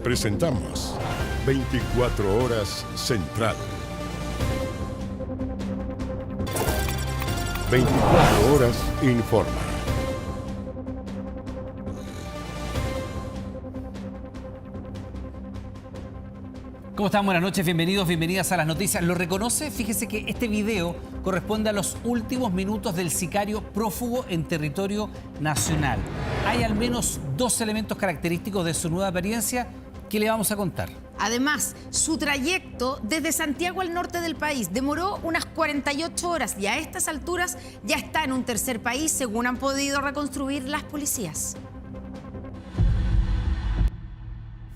Presentamos 24 Horas Central. 24 Horas Informa. ¿Cómo están? Buenas noches, bienvenidos, bienvenidas a las noticias. ¿Lo reconoce? Fíjese que este video corresponde a los últimos minutos del sicario prófugo en territorio nacional. Hay al menos dos elementos característicos de su nueva apariencia que le vamos a contar. Además, su trayecto desde Santiago al norte del país demoró unas 48 horas y a estas alturas ya está en un tercer país, según han podido reconstruir las policías.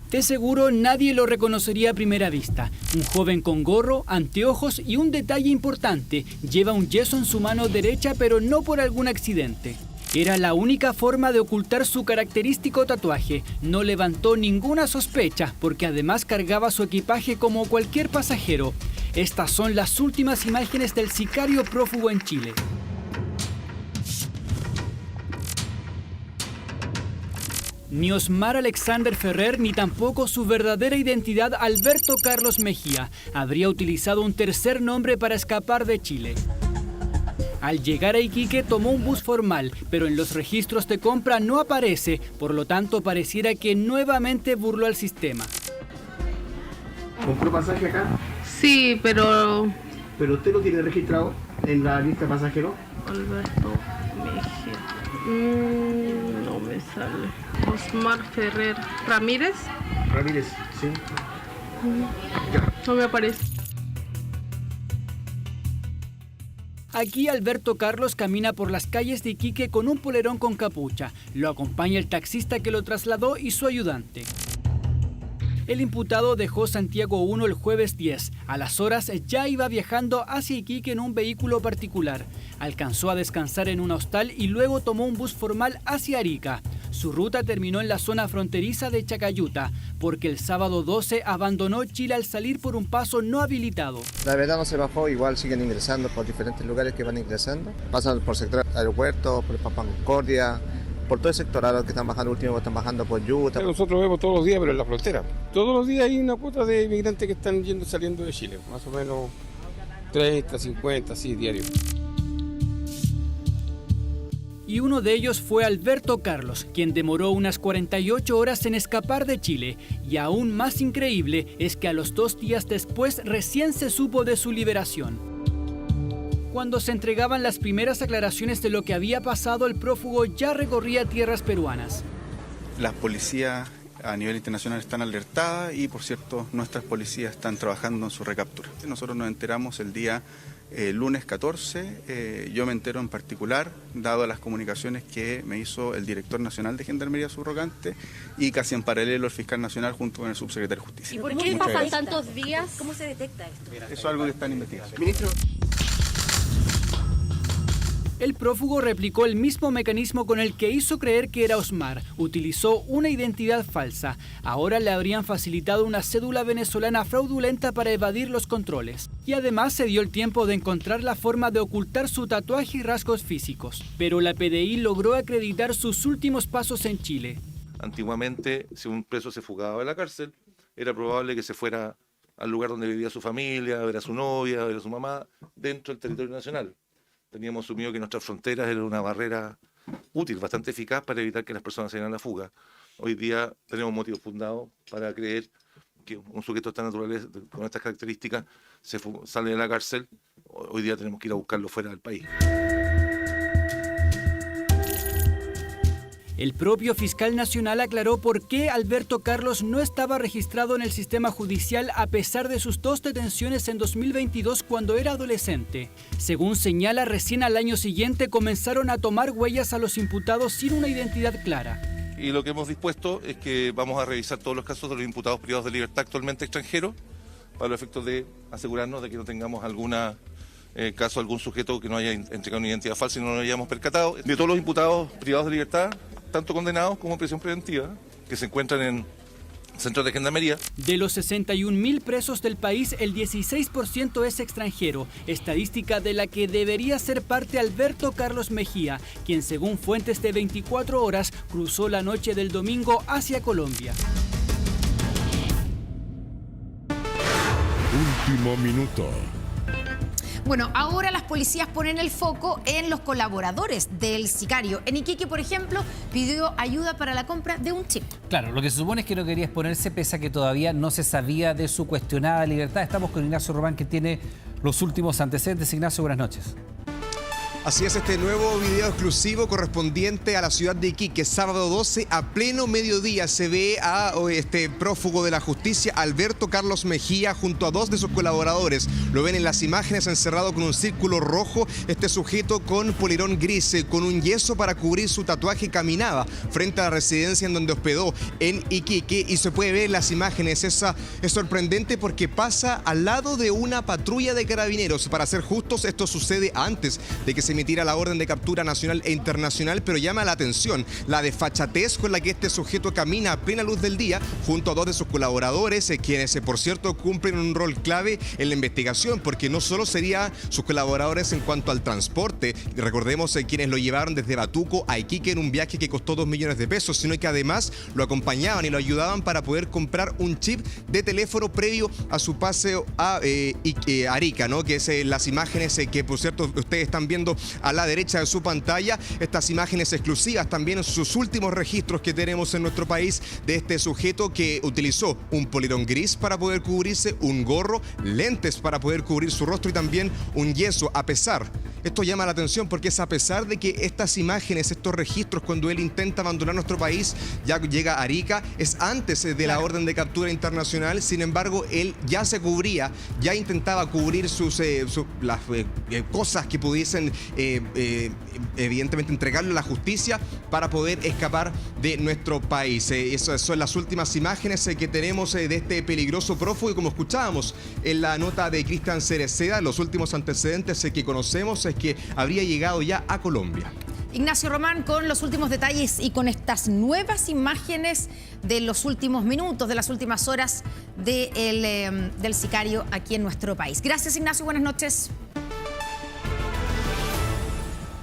De seguro nadie lo reconocería a primera vista. Un joven con gorro, anteojos y un detalle importante, lleva un yeso en su mano derecha, pero no por algún accidente. Era la única forma de ocultar su característico tatuaje. No levantó ninguna sospecha, porque además cargaba su equipaje como cualquier pasajero. Estas son las últimas imágenes del sicario prófugo en Chile. Ni Osmar Alexander Ferrer, ni tampoco su verdadera identidad Alberto Carlos Mejía. Habría utilizado un tercer nombre para escapar de Chile. Al llegar a Iquique tomó un bus formal, pero en los registros de compra no aparece, por lo tanto pareciera que nuevamente burló al sistema. ¿Compró pasaje acá? Sí, pero... ¿Pero usted lo tiene registrado en la lista de pasajeros? Alberto Mejía. No me sale. Osmar Ferrer Ramírez. Ramírez, sí. No me aparece. Aquí Alberto Carlos camina por las calles de Iquique con un polerón con capucha. Lo acompaña el taxista que lo trasladó y su ayudante. El imputado dejó Santiago 1 el jueves 10. A las horas ya iba viajando hacia Iquique en un vehículo particular. Alcanzó a descansar en un hostal y luego tomó un bus formal hacia Arica. Su ruta terminó en la zona fronteriza de Chacayuta, porque el sábado 12 abandonó Chile al salir por un paso no habilitado. La verdad no se bajó, igual siguen ingresando por diferentes lugares que van ingresando. Pasan por sector aeropuerto, por Pampa Concordia, por todo el sector. Ahora que están bajando último, están bajando por Utah. Nosotros vemos todos los días, pero en la frontera. Todos los días hay una cuota de inmigrantes que están yendo saliendo de Chile, más o menos 30, 50, así diarios. Y uno de ellos fue Alberto Carlos, quien demoró unas 48 horas en escapar de Chile. Y aún más increíble es que a los 2 días después recién se supo de su liberación. Cuando se entregaban las primeras aclaraciones de lo que había pasado, el prófugo ya recorría tierras peruanas. Las policías a nivel internacional están alertadas y, por cierto, nuestras policías están trabajando en su recaptura. Nosotros nos enteramos el día lunes 14, yo me entero en particular, dado las comunicaciones que me hizo el director nacional de Gendarmería subrogante y casi en paralelo el fiscal nacional junto con el subsecretario de Justicia. ¿Y por qué pasan tantos días? ¿Cómo se detecta esto? Eso es algo que está en investigación. Ministro. El prófugo replicó el mismo mecanismo con el que hizo creer que era Osmar. Utilizó una identidad falsa. Ahora le habrían facilitado una cédula venezolana fraudulenta para evadir los controles. Y además se dio el tiempo de encontrar la forma de ocultar su tatuaje y rasgos físicos. Pero la PDI logró acreditar sus últimos pasos en Chile. Antiguamente, si un preso se fugaba de la cárcel, era probable que se fuera al lugar donde vivía su familia, a ver a su novia, a ver a su mamá, dentro del territorio nacional. Teníamos asumido que nuestras fronteras eran una barrera útil, bastante eficaz para evitar que las personas se dieran a la fuga. Hoy día tenemos motivos fundados para creer que un sujeto tan natural con estas características sale de la cárcel. Hoy día tenemos que ir a buscarlo fuera del país. El propio fiscal nacional aclaró por qué Alberto Carlos no estaba registrado en el sistema judicial a pesar de sus 2 detenciones en 2022 cuando era adolescente. Según señala, recién al año siguiente comenzaron a tomar huellas a los imputados sin una identidad clara. Y lo que hemos dispuesto es que vamos a revisar todos los casos de los imputados privados de libertad actualmente extranjeros para los efectos de asegurarnos de que no tengamos alguna caso, algún sujeto que no haya entregado una identidad falsa y no nos hayamos percatado. De todos los imputados privados de libertad, tanto condenados como en prisión preventiva, que se encuentran en centros de gendarmería. De los 61.000 presos del país, el 16% es extranjero, estadística de la que debería ser parte Alberto Carlos Mejía, quien según fuentes de 24 horas cruzó la noche del domingo hacia Colombia. Último minuto. Bueno, ahora las policías ponen el foco en los colaboradores del sicario. En Iquique, por ejemplo, pidió ayuda para la compra de un chip. Claro, lo que se supone es que no quería exponerse pese a que todavía no se sabía de su cuestionada libertad. Estamos con Ignacio Román, que tiene los últimos antecedentes. Ignacio, buenas noches. Así es, este nuevo video exclusivo correspondiente a la ciudad de Iquique, sábado 12 a pleno mediodía, se ve a este prófugo de la justicia, Alberto Carlos Mejía, junto a 2 de sus colaboradores. Lo ven en las imágenes encerrado con un círculo rojo, este sujeto con polerón gris, con un yeso para cubrir su tatuaje, caminaba frente a la residencia en donde hospedó en Iquique, y se puede ver en las imágenes. Es sorprendente porque pasa al lado de una patrulla de carabineros. Para ser justos, esto sucede antes de que se emitiera la orden de captura nacional e internacional, pero llama la atención la desfachatez con la que este sujeto camina a plena luz del día junto a 2 de sus colaboradores, quienes por cierto cumplen un rol clave en la investigación, porque no solo serían sus colaboradores en cuanto al transporte, recordemos quienes lo llevaron desde Batuco a Iquique en un viaje que costó 2 millones de pesos, sino que además lo acompañaban y lo ayudaban para poder comprar un chip de teléfono previo a su paseo a Arica, ¿no? Que es las imágenes que por cierto ustedes están viendo a la derecha de su pantalla, estas imágenes exclusivas, también sus últimos registros que tenemos en nuestro país de este sujeto que utilizó un polerón gris para poder cubrirse, un gorro, lentes para poder cubrir su rostro y también un yeso. Esto llama la atención porque es a pesar de que estas imágenes, estos registros, cuando él intenta abandonar nuestro país, ya llega a Arica, es antes de la orden de captura internacional. Sin embargo, él ya se cubría, ya intentaba cubrir las cosas que pudiesen evidentemente entregarlo a la justicia para poder escapar de nuestro país. Esas son las últimas imágenes que tenemos de este peligroso prófugo, y como escuchábamos en la nota de Cristian Cereceda, los últimos antecedentes que conocemos es que habría llegado ya a Colombia. Ignacio Román con los últimos detalles y con estas nuevas imágenes de los últimos minutos, de las últimas horas del sicario aquí en nuestro país. Gracias, Ignacio, buenas noches.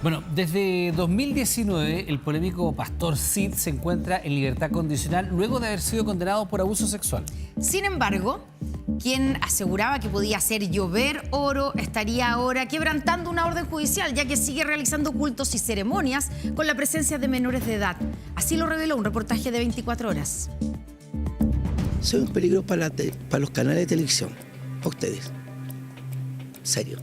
Bueno, desde 2019 el polémico pastor Cid se encuentra en libertad condicional luego de haber sido condenado por abuso sexual. Sin embargo, quien aseguraba que podía hacer llover oro estaría ahora quebrantando una orden judicial, ya que sigue realizando cultos y ceremonias con la presencia de menores de edad. Así lo reveló un reportaje de 24 horas. Soy un peligro para los canales de televisión, para ustedes. Serio.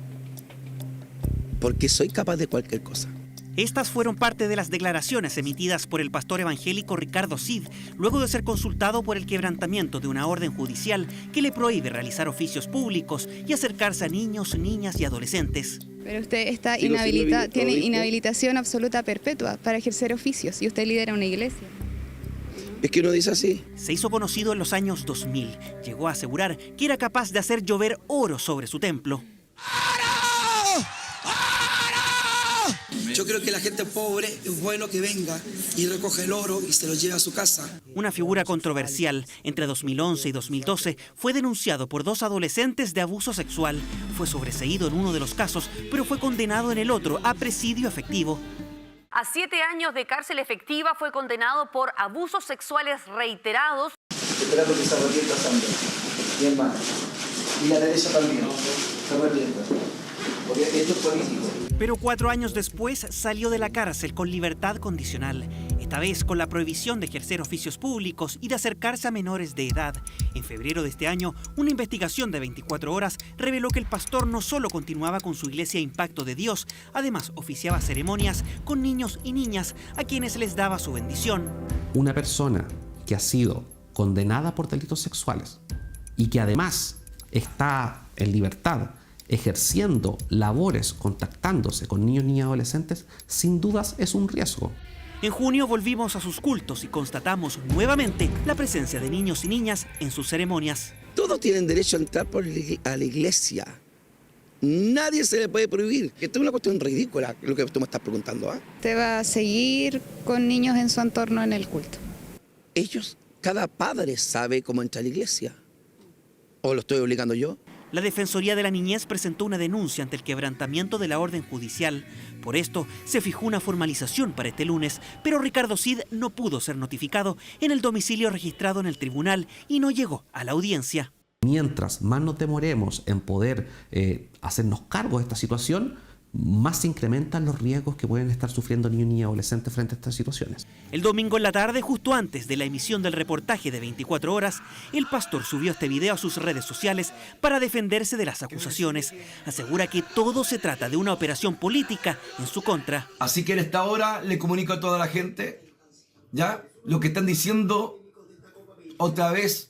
Porque soy capaz de cualquier cosa. Estas fueron parte de las declaraciones emitidas por el pastor evangélico Ricardo Cid, luego de ser consultado por el quebrantamiento de una orden judicial que le prohíbe realizar oficios públicos y acercarse a niños, niñas y adolescentes. Pero usted está tiene inhabilitación absoluta perpetua para ejercer oficios y usted lidera una iglesia. Es que uno dice así. Se hizo conocido en los años 2000. Llegó a asegurar que era capaz de hacer llover oro sobre su templo. Yo creo que la gente pobre es bueno que venga y recoge el oro y se lo lleve a su casa. Una figura controversial. Entre 2011 y 2012 fue denunciado por 2 adolescentes de abuso sexual. Fue sobreseído en uno de los casos, pero fue condenado en el otro a presidio efectivo. A 7 años de cárcel efectiva fue condenado por abusos sexuales reiterados. Esperando que se arrepienta también. Mi hermana. Y la derecha también. Se arrepienta. Porque esto es político. Pero 4 años después salió de la cárcel con libertad condicional, esta vez con la prohibición de ejercer oficios públicos y de acercarse a menores de edad. En febrero de este año, una investigación de 24 horas reveló que el pastor no solo continuaba con su iglesia Impacto de Dios, además oficiaba ceremonias con niños y niñas a quienes les daba su bendición. Una persona que ha sido condenada por delitos sexuales y que además está en libertad, ejerciendo labores, contactándose con niños, niñas y adolescentes, sin dudas es un riesgo. En junio volvimos a sus cultos y constatamos nuevamente la presencia de niños y niñas en sus ceremonias. Todos tienen derecho a entrar a la iglesia. Nadie se le puede prohibir. Esto es una cuestión ridícula, lo que tú me estás preguntando. ¿Usted va a seguir con niños en su entorno en el culto? Cada padre sabe cómo entrar a la iglesia. ¿O lo estoy obligando yo? La Defensoría de la Niñez presentó una denuncia ante el quebrantamiento de la orden judicial. Por esto, se fijó una formalización para este lunes, pero Ricardo Cid no pudo ser notificado en el domicilio registrado en el tribunal y no llegó a la audiencia. Mientras más nos demoremos en poder hacernos cargo de esta situación, más se incrementan los riesgos que pueden estar sufriendo niños y adolescentes frente a estas situaciones. El domingo en la tarde, justo antes de la emisión del reportaje de 24 horas, el pastor subió este video a sus redes sociales para defenderse de las acusaciones. Asegura que todo se trata de una operación política en su contra. Así que en esta hora le comunico a toda la gente, ¿ya? Lo que están diciendo otra vez,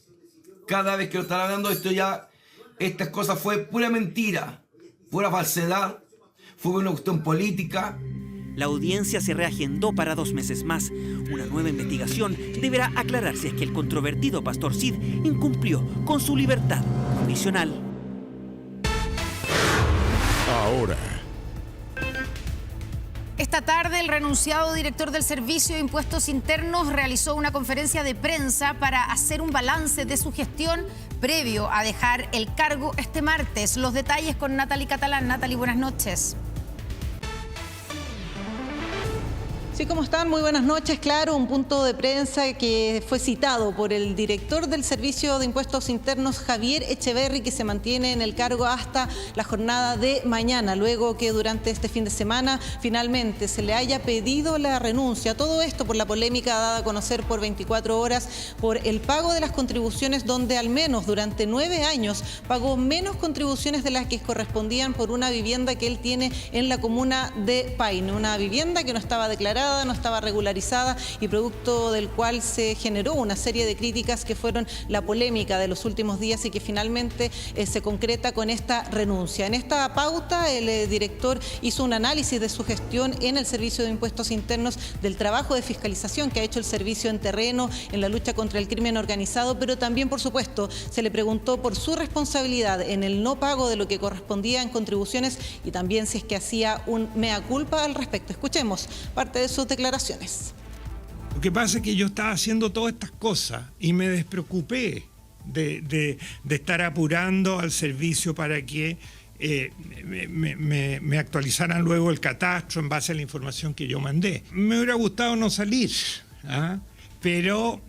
cada vez que lo están hablando, estas cosas fue pura mentira, pura falsedad. Fue una cuestión política. La audiencia se reagendó para 2 meses más. Una nueva investigación deberá aclarar si es que el controvertido pastor Cid incumplió con su libertad condicional. Ahora. Esta tarde, el renunciado director del Servicio de Impuestos Internos realizó una conferencia de prensa para hacer un balance de su gestión previo a dejar el cargo este martes. Los detalles con Natalie Catalán. Natalie, buenas noches. Sí, ¿cómo están? Muy buenas noches. Claro, un punto de prensa que fue citado por el director del Servicio de Impuestos Internos, Javier Echeverri, que se mantiene en el cargo hasta la jornada de mañana, luego que durante este fin de semana finalmente se le haya pedido la renuncia. Todo esto por la polémica dada a conocer por 24 horas por el pago de las contribuciones, donde al menos durante 9 años pagó menos contribuciones de las que correspondían por una vivienda que él tiene en la comuna de Paine, una vivienda que no estaba declarada, no estaba regularizada y producto del cual se generó una serie de críticas que fueron la polémica de los últimos días y que finalmente se concreta con esta renuncia. En esta pauta, el director hizo un análisis de su gestión en el Servicio de Impuestos Internos, del trabajo de fiscalización que ha hecho el servicio en terreno en la lucha contra el crimen organizado, pero también, por supuesto, se le preguntó por su responsabilidad en el no pago de lo que correspondía en contribuciones y también si es que hacía un mea culpa al respecto. Escuchemos parte de sus declaraciones. Lo que pasa es que yo estaba haciendo todas estas cosas y me despreocupé de estar apurando al servicio para que me actualizaran luego el catastro en base a la información que yo mandé. Me hubiera gustado no salir, pero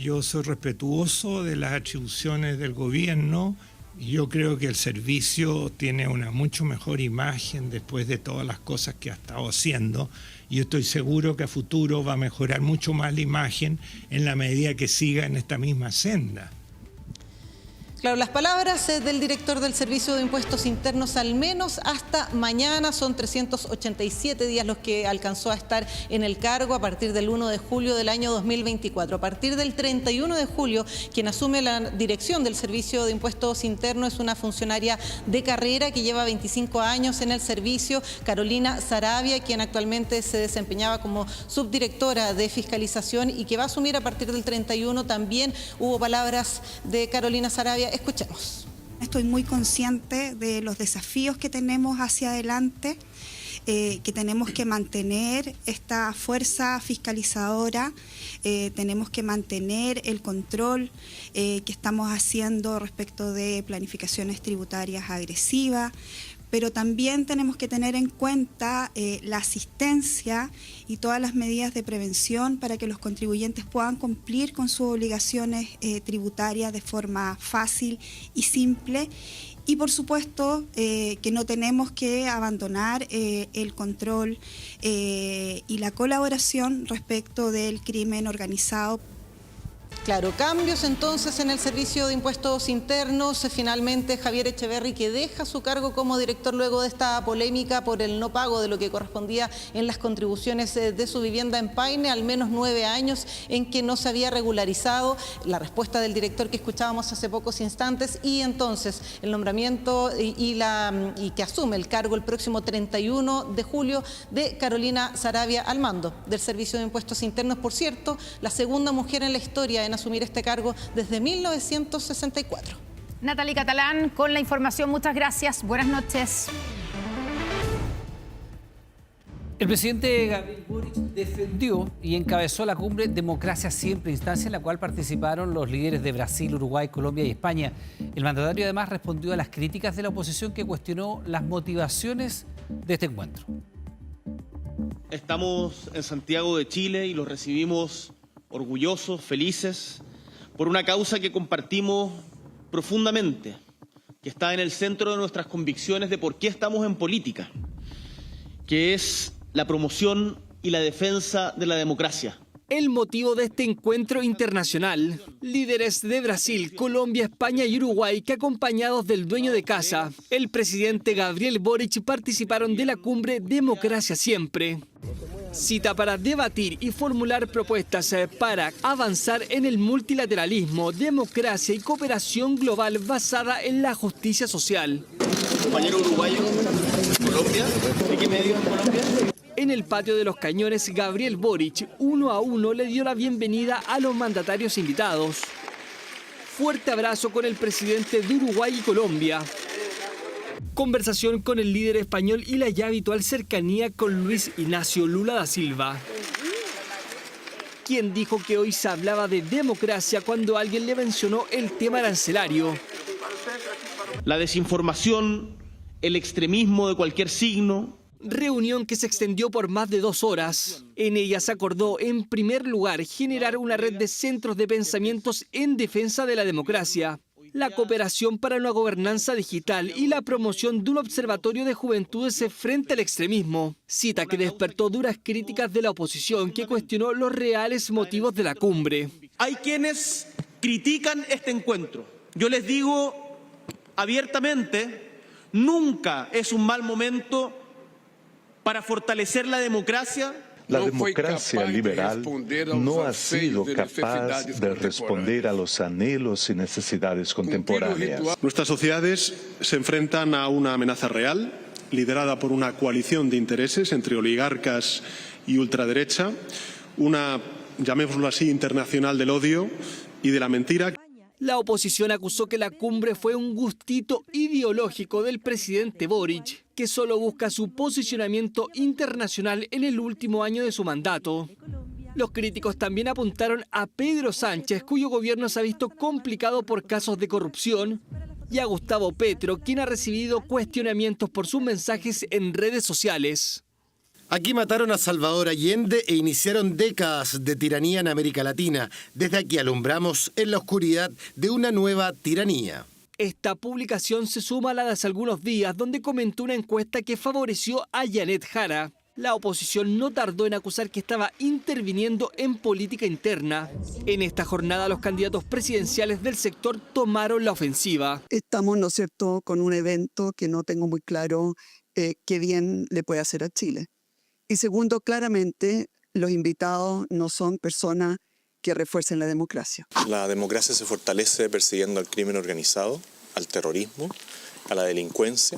yo soy respetuoso de las atribuciones del gobierno. Yo creo que el servicio tiene una mucho mejor imagen después de todas las cosas que ha estado haciendo. Y yo estoy seguro que a futuro va a mejorar mucho más la imagen en la medida que siga en esta misma senda. Claro, las palabras del director del Servicio de Impuestos Internos, al menos hasta mañana, son 387 días los que alcanzó a estar en el cargo a partir del 1 de julio del año 2024. A partir del 31 de julio, quien asume la dirección del Servicio de Impuestos Internos es una funcionaria de carrera que lleva 25 años en el servicio, Carolina Saravia, quien actualmente se desempeñaba como subdirectora de fiscalización y que va a asumir a partir del 31. También hubo palabras de Carolina Saravia. Escuchemos. Estoy muy consciente de los desafíos que tenemos hacia adelante, que tenemos que mantener esta fuerza fiscalizadora, tenemos que mantener el control que estamos haciendo respecto de planificaciones tributarias agresivas, pero también tenemos que tener en cuenta la asistencia y todas las medidas de prevención para que los contribuyentes puedan cumplir con sus obligaciones tributarias de forma fácil y simple. Y por supuesto que no tenemos que abandonar el control y la colaboración respecto del crimen organizado. Claro, cambios entonces en el Servicio de Impuestos Internos. Finalmente, Javier Echeverri, que deja su cargo como director luego de esta polémica por el no pago de lo que correspondía en las contribuciones de su vivienda en Paine, al menos 9 años en que no se había regularizado. La respuesta del director que escuchábamos hace pocos instantes, y entonces el nombramiento y que asume el cargo el próximo 31 de julio de Carolina Saravia al mando del Servicio de Impuestos Internos. Por cierto, la segunda mujer en la historia en asumir este cargo desde 1964. Natalie Catalán con la información. Muchas gracias. Buenas noches. El presidente Gabriel Boric defendió y encabezó la cumbre Democracia Siempre, instancia en la cual participaron los líderes de Brasil, Uruguay, Colombia y España. El mandatario además respondió a las críticas de la oposición que cuestionó las motivaciones de este encuentro. Estamos en Santiago de Chile y los recibimos orgullosos, felices, por una causa que compartimos profundamente, que está en el centro de nuestras convicciones de por qué estamos en política, que es la promoción y la defensa de la democracia. El motivo de este encuentro internacional, líderes de Brasil, Colombia, España y Uruguay que acompañados del dueño de casa, el presidente Gabriel Boric, participaron de la cumbre Democracia Siempre. Cita para debatir y formular propuestas para avanzar en el multilateralismo, democracia y cooperación global basada en la justicia social. Compañero uruguayo, Colombia, ¿de qué medio en Colombia? En el patio de los Cañones, Gabriel Boric, 1 a 1, le dio la bienvenida a los mandatarios invitados. Fuerte abrazo con el presidente de Uruguay y Colombia. Conversación con el líder español y la ya habitual cercanía con Luis Ignacio Lula da Silva, quien dijo que hoy se hablaba de democracia cuando alguien le mencionó el tema arancelario. La desinformación, el extremismo de cualquier signo. Reunión que se extendió por más de 2 horas. En ella se acordó, en primer lugar, generar una red de centros de pensamientos en defensa de la democracia, la cooperación para una gobernanza digital y la promoción de un observatorio de juventudes frente al extremismo. Cita que despertó duras críticas de la oposición que cuestionó los reales motivos de la cumbre. Hay quienes critican este encuentro. Yo les digo abiertamente, nunca es un mal momento para fortalecer la democracia. La democracia liberal no ha sido capaz de responder a los anhelos y necesidades contemporáneas. Nuestras sociedades se enfrentan a una amenaza real, liderada por una coalición de intereses entre oligarcas y ultraderecha, una, llamémoslo así, internacional del odio y de la mentira. La oposición acusó que la cumbre fue un gustito ideológico del presidente Boric, que solo busca su posicionamiento internacional en el último año de su mandato. Los críticos también apuntaron a Pedro Sánchez, cuyo gobierno se ha visto complicado por casos de corrupción, y a Gustavo Petro, quien ha recibido cuestionamientos por sus mensajes en redes sociales. Aquí mataron a Salvador Allende e iniciaron décadas de tiranía en América Latina. Desde aquí alumbramos en la oscuridad de una nueva tiranía. Esta publicación se suma a la de hace algunos días, donde comentó una encuesta que favoreció a Janet Jara. La oposición no tardó en acusar que estaba interviniendo en política interna. En esta jornada, los candidatos presidenciales del sector tomaron la ofensiva. Estamos, ¿no es cierto?, con un evento que no tengo muy claro qué bien le puede hacer a Chile. Y segundo, claramente, los invitados no son personas que refuercen la democracia. La democracia se fortalece persiguiendo al crimen organizado, al terrorismo, a la delincuencia,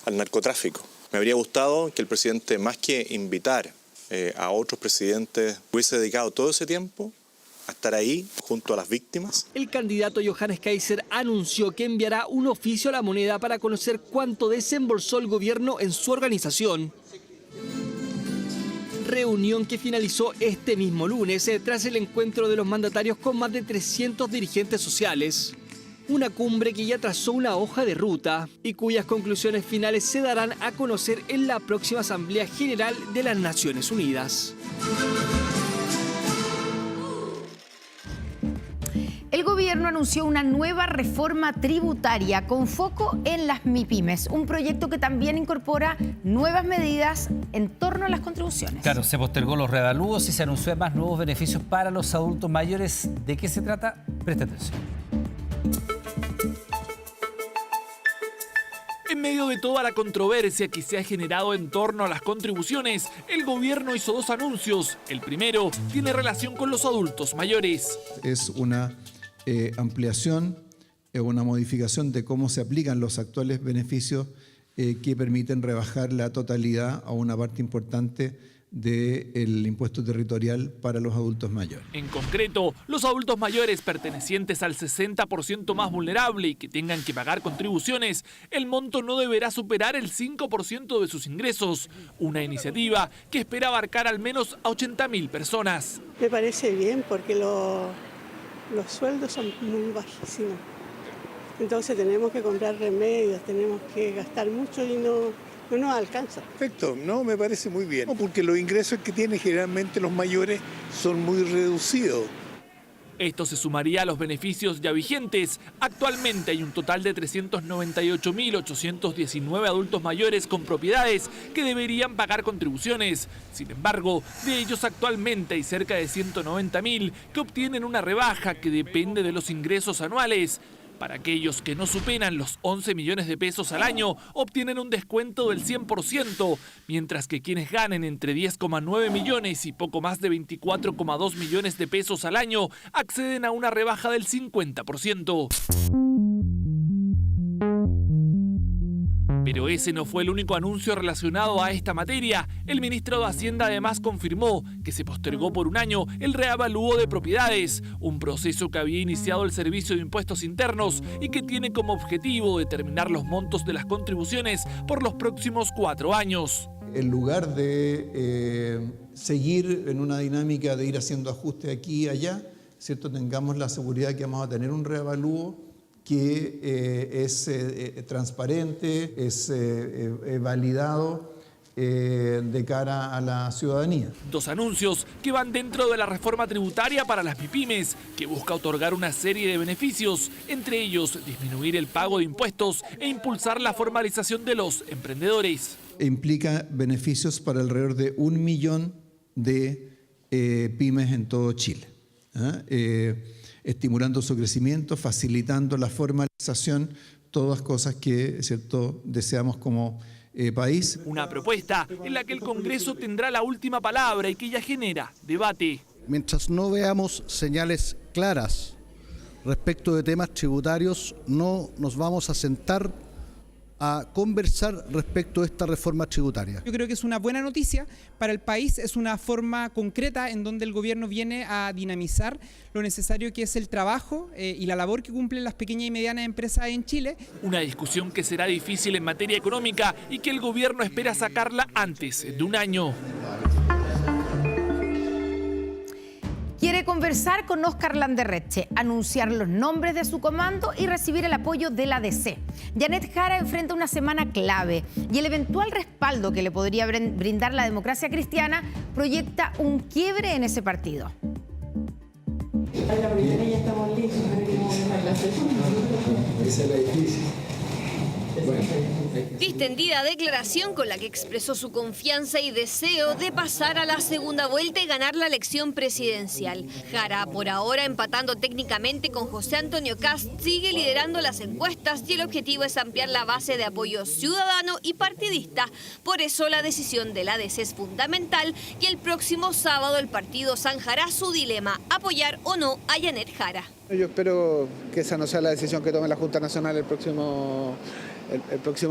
al narcotráfico. Me habría gustado que el presidente, más que invitar a otros presidentes, hubiese dedicado todo ese tiempo a estar ahí junto a las víctimas. El candidato Johannes Kaiser anunció que enviará un oficio a La Moneda para conocer cuánto desembolsó el gobierno en su organización. Reunión que finalizó este mismo lunes tras el encuentro de los mandatarios con más de 300 dirigentes sociales. Una cumbre que ya trazó una hoja de ruta y cuyas conclusiones finales se darán a conocer en la próxima Asamblea General de las Naciones Unidas. El gobierno anunció una nueva reforma tributaria con foco en las MIPYMES, un proyecto que también incorpora nuevas medidas en torno a las contribuciones. Claro, se postergó los revalúos y se anunció además nuevos beneficios para los adultos mayores. ¿De qué se trata? Presta atención. En medio de toda la controversia que se ha generado en torno a las contribuciones, el gobierno hizo 2 anuncios. El primero tiene relación con los adultos mayores. Es una ampliación, una modificación de cómo se aplican los actuales beneficios que permiten rebajar la totalidad a una parte importante del impuesto territorial para los adultos mayores. En concreto, los adultos mayores pertenecientes al 60% más vulnerable y que tengan que pagar contribuciones, el monto no deberá superar el 5% de sus ingresos, una iniciativa que espera abarcar al menos a 80.000 personas. Me parece bien porque los sueldos son muy bajísimos, entonces tenemos que comprar remedios, tenemos que gastar mucho y no nos alcanza. Perfecto, no, me parece muy bien, porque los ingresos que tienen generalmente los mayores son muy reducidos. Esto se sumaría a los beneficios ya vigentes. Actualmente hay un total de 398.819 adultos mayores con propiedades que deberían pagar contribuciones. Sin embargo, de ellos actualmente hay cerca de 190.000 que obtienen una rebaja que depende de los ingresos anuales. Para aquellos que no superan los 11 millones de pesos al año, obtienen un descuento del 100%, mientras que quienes ganen entre 10,9 millones y poco más de 24,2 millones de pesos al año acceden a una rebaja del 50%. Pero ese no fue el único anuncio relacionado a esta materia. El ministro de Hacienda además confirmó que se postergó por un año el reavalúo de propiedades, un proceso que había iniciado el Servicio de Impuestos Internos y que tiene como objetivo determinar los montos de las contribuciones por los próximos 4 años. En lugar de seguir en una dinámica de ir haciendo ajustes aquí y allá, ¿cierto? Tengamos la seguridad que vamos a tener un reavalúo que es transparente, es validado de cara a la ciudadanía. 2 anuncios que van dentro de la reforma tributaria para las MIPYMES, que busca otorgar una serie de beneficios, entre ellos disminuir el pago de impuestos e impulsar la formalización de los emprendedores. Implica beneficios para alrededor de 1 millón de pymes en todo Chile, estimulando su crecimiento, facilitando la formalización, todas cosas que, ¿cierto?, deseamos como país. Una propuesta en la que el Congreso tendrá la última palabra y que ya genera debate. Mientras no veamos señales claras respecto de temas tributarios, no nos vamos a sentar a conversar respecto a esta reforma tributaria. Yo creo que es una buena noticia para el país, es una forma concreta en donde el gobierno viene a dinamizar lo necesario que es el trabajo y la labor que cumplen las pequeñas y medianas empresas en Chile. Una discusión que será difícil en materia económica y que el gobierno espera sacarla antes de un año. Quiere conversar con Óscar Landerreche, anunciar los nombres de su comando y recibir el apoyo de la DC. Janet Jara enfrenta una semana clave y el eventual respaldo que le podría brindar la democracia cristiana proyecta un quiebre en ese partido. La primera ya estamos listos, la clase. Esa es la difícil. Distendida declaración con la que expresó su confianza y deseo de pasar a la segunda vuelta y ganar la elección presidencial. Jara, por ahora empatando técnicamente con José Antonio Kast, sigue liderando las encuestas y el objetivo es ampliar la base de apoyo ciudadano y partidista. Por eso la decisión de la DC es fundamental y el próximo sábado el partido zanjará su dilema, apoyar o no a Janet Jara. Yo espero que esa no sea la decisión que tome la Junta Nacional el próximo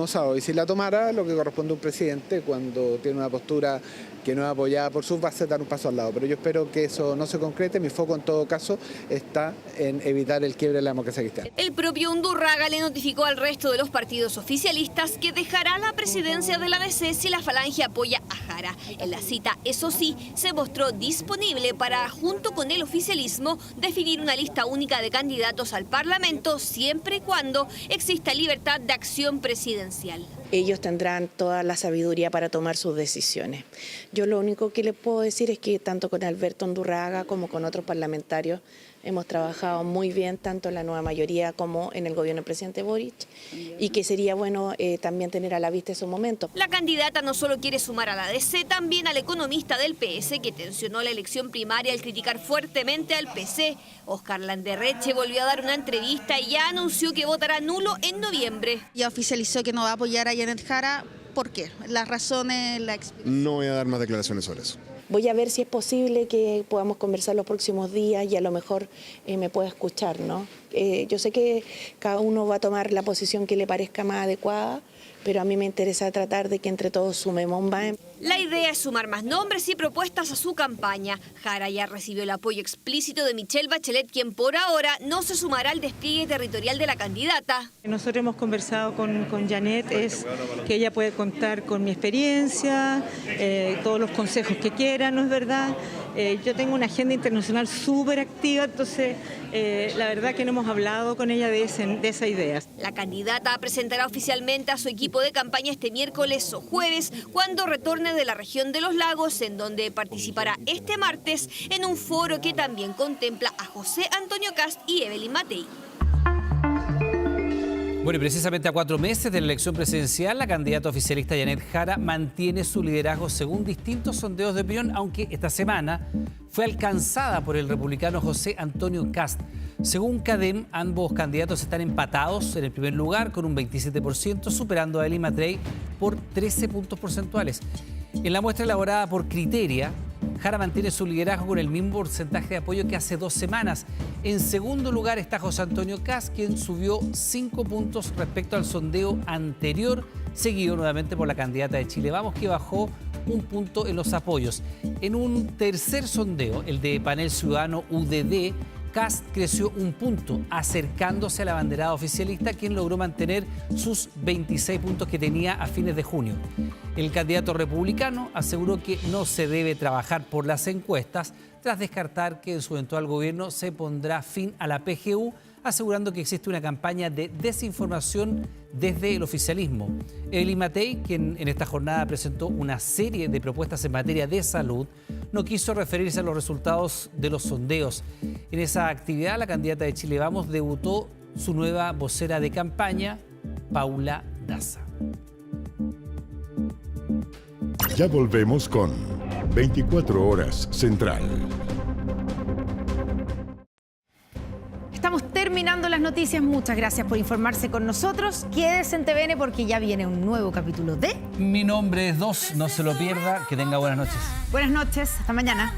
sábado. Y si la tomara, lo que corresponde a un presidente cuando tiene una postura que no es apoyada por sus bases, dar un paso al lado. Pero yo espero que eso no se concrete. Mi foco en todo caso está en evitar el quiebre de la democracia cristiana. El propio Undurraga le notificó al resto de los partidos oficialistas que dejará la presidencia de la DC si la Falange apoya a Jara. En la cita, eso sí, se mostró disponible para, junto con el oficialismo, definir una lista única de candidatos al Parlamento siempre y cuando exista libertad de acción presidencial. Ellos tendrán toda la sabiduría para tomar sus decisiones. Yo lo único que les puedo decir es que tanto con Alberto Undurraga como con otros parlamentarios hemos trabajado muy bien, tanto en la nueva mayoría como en el gobierno del presidente Boric, y que sería bueno también tener a la vista esos momentos. La candidata no solo quiere sumar a la DC, también al economista del PS, que tensionó la elección primaria al criticar fuertemente al PC. Óscar Landerreche volvió a dar una entrevista y ya anunció que votará nulo en noviembre. Ya oficializó que no va a apoyar a Janet Jara. ¿Por qué? Las razones, la explicación. No voy a dar más declaraciones sobre eso. Voy a ver si es posible que podamos conversar los próximos días y a lo mejor me pueda escuchar, ¿no? Yo sé que cada uno va a tomar la posición que le parezca más adecuada, pero a mí me interesa tratar de que entre todos sumemos más. La idea es sumar más nombres y propuestas a su campaña. Jara ya recibió el apoyo explícito de Michelle Bachelet, quien por ahora no se sumará al despliegue territorial de la candidata. Nosotros hemos conversado con Janet, es que ella puede contar con mi experiencia, todos los consejos que quiera, ¿no es verdad? Yo tengo una agenda internacional súper activa, entonces la verdad que no hemos hablado con ella de esa idea. La candidata presentará oficialmente a su equipo de campaña este miércoles o jueves, cuando retorne de la región de los lagos, en donde participará este martes en un foro que también contempla a José Antonio Kast y Evelyn Matei. Bueno, y precisamente a 4 meses de la elección presidencial, la candidata oficialista Yanet Jara mantiene su liderazgo según distintos sondeos de opinión, aunque esta semana fue alcanzada por el republicano José Antonio Kast. Según CADEM, ambos candidatos están empatados en el primer lugar con un 27%, superando a Evelyn Matei por 13 puntos porcentuales. En la muestra elaborada por Criteria, Jara mantiene su liderazgo con el mismo porcentaje de apoyo que hace 2 semanas. En segundo lugar está José Antonio Kast, quien subió 5 puntos respecto al sondeo anterior, seguido nuevamente por la candidata de Chile Vamos, que bajó 1 punto en los apoyos. En un tercer sondeo, el de Panel Ciudadano UDD, Kast creció 1 punto, acercándose a la banderada oficialista, quien logró mantener sus 26 puntos que tenía a fines de junio. El candidato republicano aseguró que no se debe trabajar por las encuestas, tras descartar que en su eventual gobierno se pondrá fin a la PGU, asegurando que existe una campaña de desinformación desde el oficialismo. Evelyn Matei, quien en esta jornada presentó una serie de propuestas en materia de salud, no quiso referirse a los resultados de los sondeos. En esa actividad, la candidata de Chile Vamos debutó su nueva vocera de campaña, Paula Daza. Ya volvemos con 24 Horas Central. Estamos terminando las noticias. Muchas gracias por informarse con nosotros. Quédese en TVN porque ya viene un nuevo capítulo de... Mi nombre es 2, no se lo pierda. Que tenga buenas noches. Buenas noches, hasta mañana.